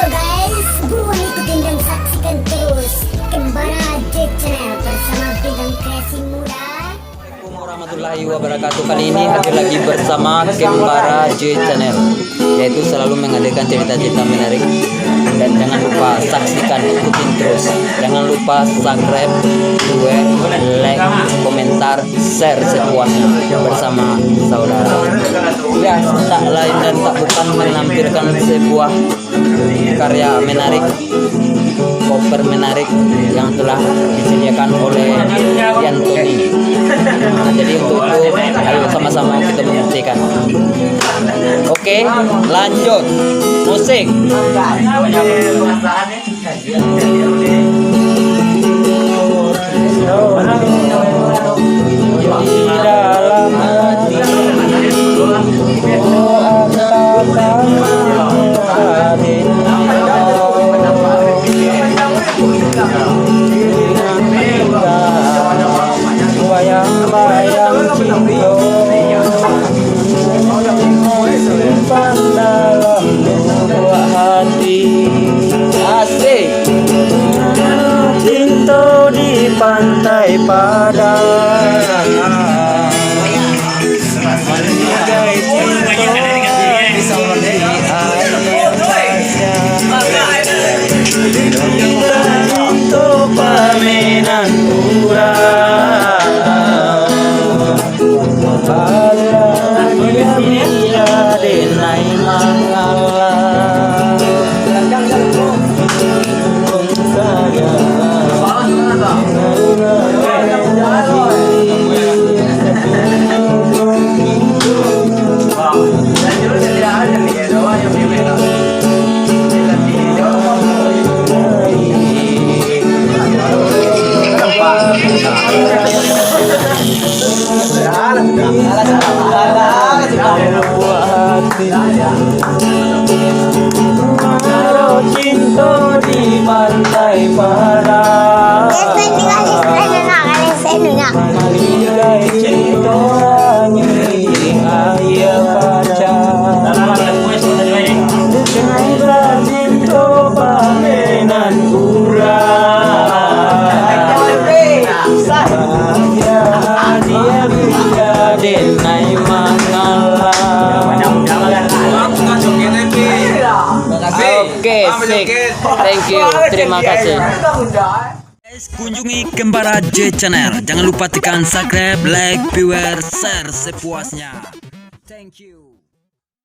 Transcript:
Ayo guys, buruan ikutin dan saksikan terus Kembara J Channel bersama bidang kreasi muda. Assalamualaikum warahmatullahi wabarakatuh. Kali ini hadir lagi bersama Kembara J Channel, yaitu selalu menghadirkan cerita-cerita menarik. Dan jangan lupa saksikan, ikutin terus. Jangan lupa subscribe, like, komentar, share sepuasnya bersama saudara. Ya, tak lain dan tak bukan menampilkan sebuah karya menarik, cover menarik yang telah disediakan oleh Yantoni. Nah, jadi untuk itu, ayo sama-sama kita membuktikan. Oke, lanjut musik. Di dalam hati, oh angkatan Raden, bayang-bayang cinta simpan dalam buah hati. Asik. Cinta di pantai Padang, menghargai cinta di air saja, untuk permainan kurang. Dia denai mangala kalau cinta di pantai Padang, menghargai cinta di air pacar, dengan bercinta permainan kurang. Dia denai mangala. Oke, sik. Thank you. Terima kasih. Guys, kunjungi Kembara J Channel. Jangan lupa tekan subscribe, like, viewer, share sepuasnya. Thank you.